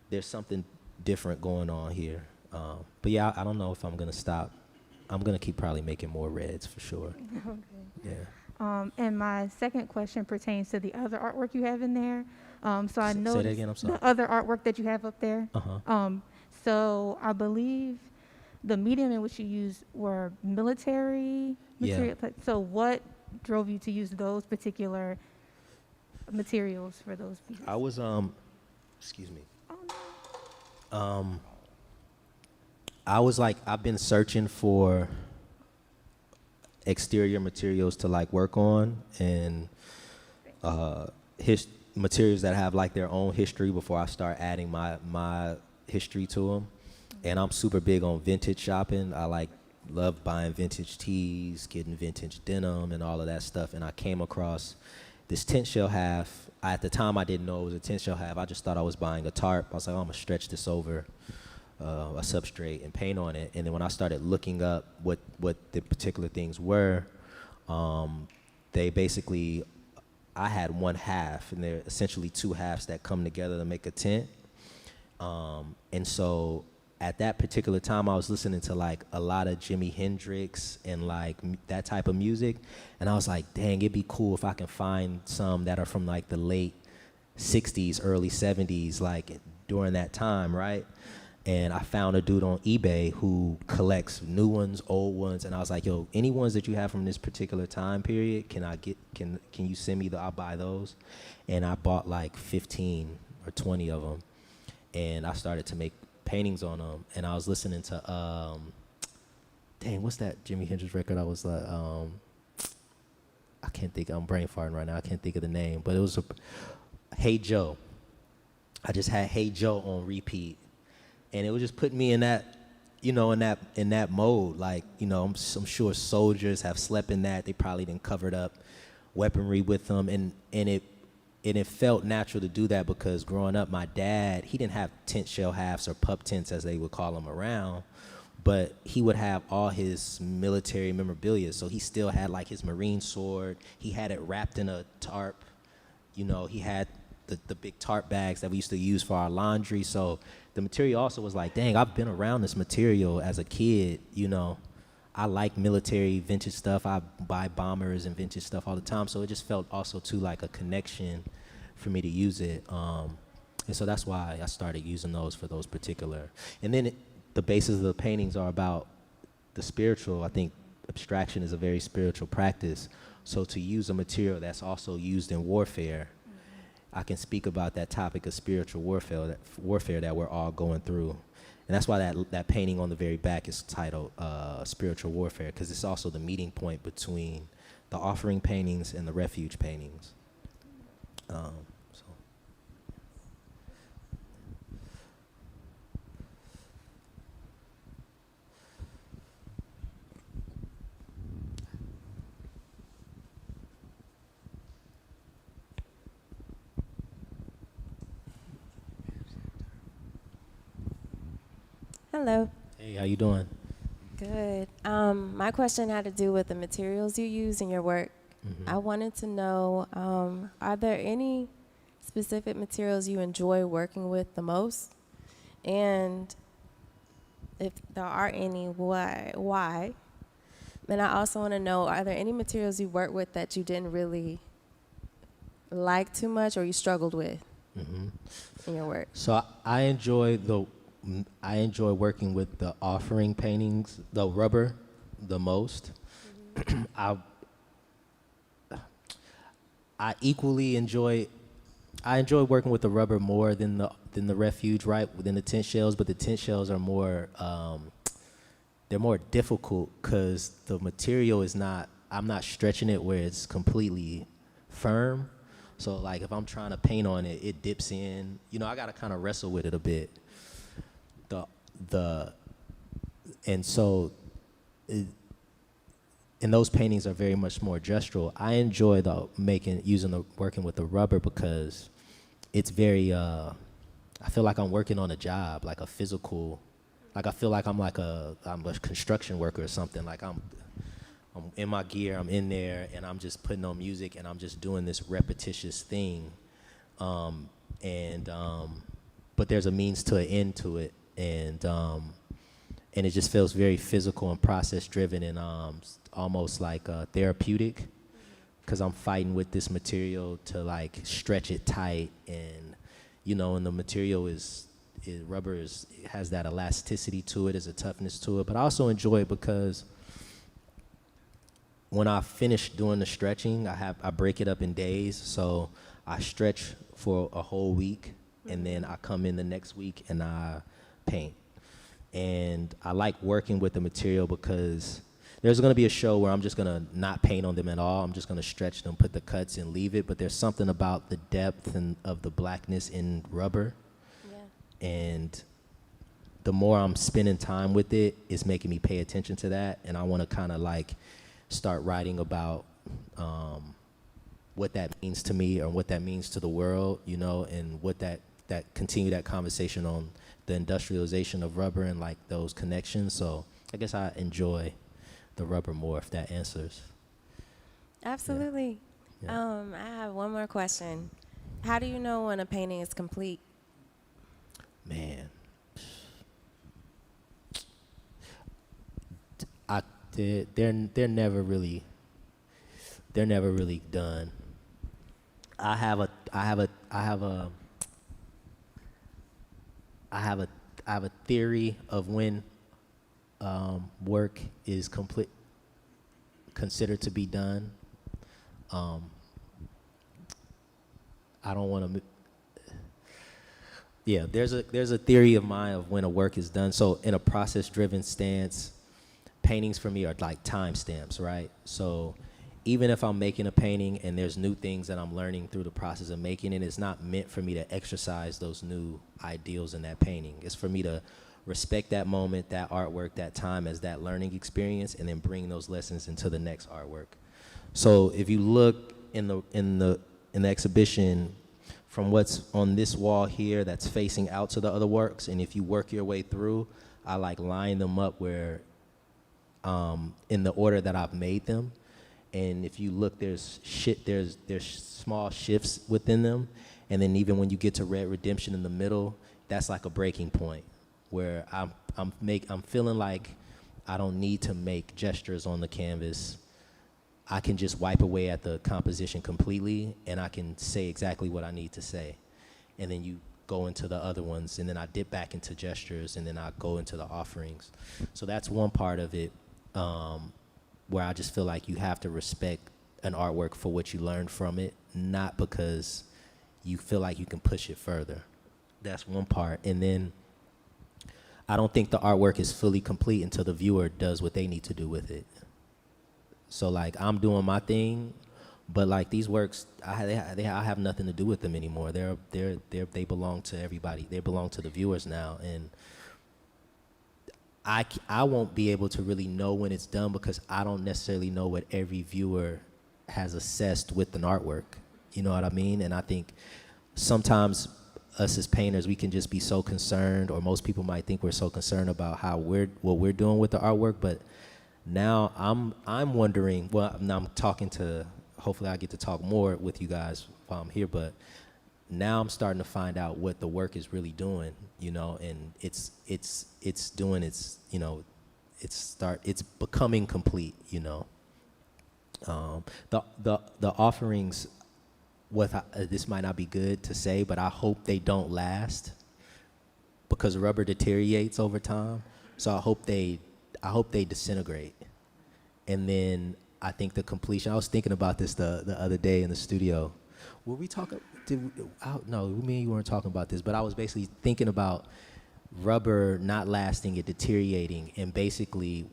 there's something different going on here. But yeah, I don't know if I'm gonna stop. I'm gonna keep probably making more reds for sure. Okay. Yeah. And my second question pertains to the other artwork you have in there. So I know say that again. I'm sorry. the other artwork that you have up there. So I believe the medium in which you used were military material. Yeah. So what drove you to use those particular materials for those pieces? I was excuse me. Oh, no. I was like, I've been searching for exterior materials to like work on, and materials that have like their own history before I start adding my history to them. And I'm super big on vintage shopping. I love buying vintage tees, getting vintage denim and all of that stuff. And I came across this tent shell half. At the time I didn't know it was a tent shell half. I just thought I was buying a tarp. I was like, oh, I'm gonna stretch this over a substrate and paint on it. And then when I started looking up what the particular things were, they basically, I had one half, and they're essentially two halves that come together to make a tent. And so at that particular time, I was listening to like a lot of Jimi Hendrix and like that type of music. And I was like, dang, it'd be cool if I can find some that are from like the late 60s, early 70s, like during that time, right? And I found a dude on eBay who collects new ones, old ones, and I was like, yo, any ones that you have from this particular time period, can you send me I'll buy those? And I bought like 15 or 20 of them, and I started to make paintings on them. And I was listening to, dang, what's that Jimi Hendrix record? I was like, I can't think, I'm brain farting right now, I can't think of the name, but it was Hey Joe. I just had Hey Joe on repeat. And it was just putting me in that, in that mode. Like, I'm sure soldiers have slept in that. They probably done covered up weaponry with them, and it felt natural to do that because growing up, my dad, he didn't have tent shell halves or pup tents as they would call them around, but he would have all his military memorabilia. So he still had like his Marine sword. He had it wrapped in a tarp. You know, he had the big tarp bags that we used to use for our laundry. So the material also was like, dang, I've been around this material as a kid, you know. I like military vintage stuff. I buy bombers and vintage stuff all the time. So it just felt also too like a connection for me to use it. And so that's why I started using those for those particular. And then the basis of the paintings are about the spiritual. I think abstraction is a very spiritual practice. So to use a material that's also used in warfare, I can speak about that topic of spiritual warfare that we're all going through. And that's why that painting on the very back is titled Spiritual Warfare, because it's also the meeting point between the offering paintings and the refuge paintings. Hello. Hey, how you doing? Good. My question had to do with the materials you use in your work. Mm-hmm. I wanted to know, are there any specific materials you enjoy working with the most? And if there are any, why? And I also want to know, are there any materials you work with that you didn't really like too much or you struggled with in your work? So I enjoy working with the offering paintings, the rubber, the most. I equally enjoy working with the rubber more than the refuge, right? Than the tent shells, but the tent shells are more they're more difficult because the material is not. I'm not stretching it where it's completely firm. So like if I'm trying to paint on it, it dips in. You know, I gotta kind of wrestle with it a bit. And those paintings are very much more gestural. I enjoy working with the rubber because it's very, I feel like I'm working on a job, like a physical, like I feel like I'm a construction worker or something. Like I'm in my gear, I'm in there, and I'm just putting on music, and I'm just doing this repetitious thing. But there's a means to an end to it. And it just feels very physical and process driven and almost like therapeutic, because I'm fighting with this material to like stretch it tight, and you know, and the material rubber has that elasticity to it, there's a toughness to it. But I also enjoy it because when I finish doing the stretching, I break it up in days. So I stretch for a whole week, and then I come in the next week and I paint. And I like working with the material because there's going to be a show where I'm just going to not paint on them at all. I'm just going to stretch them, put the cuts and leave it. But there's something about the depth and of the blackness in rubber. Yeah. And the more I'm spending time with it, it's making me pay attention to that. And I want to kind of like start writing about what that means to me or what that means to the world, you know, and what that continue that conversation on the industrialization of rubber and like those connections. So I guess I enjoy the rubber more, if that answers. Absolutely. Yeah. I have one more question. How do you know when a painting is complete? Man, they're never really done. I have a theory of when work is considered to be done. I don't want to. Yeah, there's a theory of mine of when a work is done. So in a process-driven stance, paintings for me are like timestamps, right? So even if I'm making a painting and there's new things that I'm learning through the process of making it, it's not meant for me to exercise those new ideals in that painting. It's for me to respect that moment, that artwork, that time as that learning experience, and then bring those lessons into the next artwork. So if you look in the exhibition, from what's on this wall here that's facing out to the other works, and if you work your way through, I like line them up where in the order that I've made them. And if you look, there's small shifts within them. And then even when you get to Red Redemption in the middle, that's like a breaking point where I'm feeling like I don't need to make gestures on the canvas. I can just wipe away at the composition completely, and I can say exactly what I need to say. And then you go into the other ones, and then I dip back into gestures, and then I go into the offerings. So that's one part of it, where I just feel like you have to respect an artwork for what you learned from it, not because you feel like you can push it further. That's one part. And then I don't think the artwork is fully complete until the viewer does what they need to do with it. So like I'm doing my thing, but like these works, I have nothing to do with them anymore. They belong to everybody. They belong to the viewers now, and I won't be able to really know when it's done because I don't necessarily know what every viewer has assessed with an artwork. You know what I mean? And I think sometimes us as painters, we can just be so concerned, or most people might think we're so concerned about what we're doing with the artwork, but now I'm wondering, well, now I'm talking to, hopefully I get to talk more with you guys while I'm here, but now I'm starting to find out what the work is really doing, you know, and it's doing its, you know, it's becoming complete, you know. The offerings, this might not be good to say, but I hope they don't last because rubber deteriorates over time. So I hope they disintegrate. And then I think the completion, I was thinking about this the other day in the studio. Were we talking, no, me and you weren't talking about this, but I was basically thinking about rubber not lasting, it deteriorating, and basically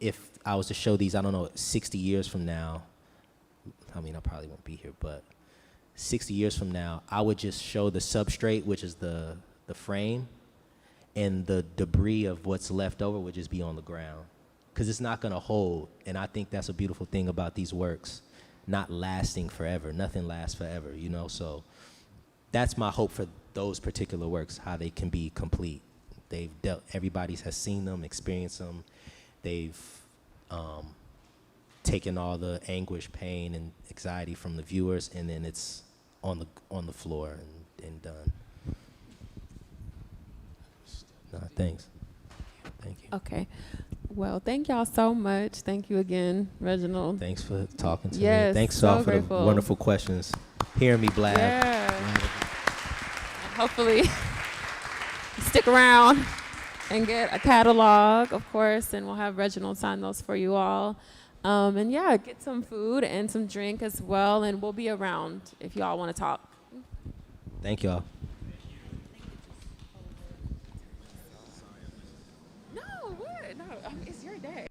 if I was to show these, I don't know, 60 years from now, I mean, I probably won't be here, but 60 years from now, I would just show the substrate, which is the frame, and the debris of what's left over would just be on the ground because it's not going to hold. And I think that's a beautiful thing about these works, not lasting forever. Nothing lasts forever, you know? So that's my hope for those particular works, how they can be complete. Everybody has seen them, experienced them. They've taken all the anguish, pain, and anxiety from the viewers, and then it's on the floor and done. No, thanks. Thank you. Okay. Well, thank y'all so much. Thank you again, Reginald. Thanks for talking to me. Yes, Thanks so all for grateful. the wonderful questions. Hearing me blab. Yeah. Hopefully stick around and get a catalog, of course, and we'll have Reginald sign those for you all. And yeah, get some food and some drink as well, and we'll be around if y'all want to talk. Thank y'all. No, what? No, it's your day.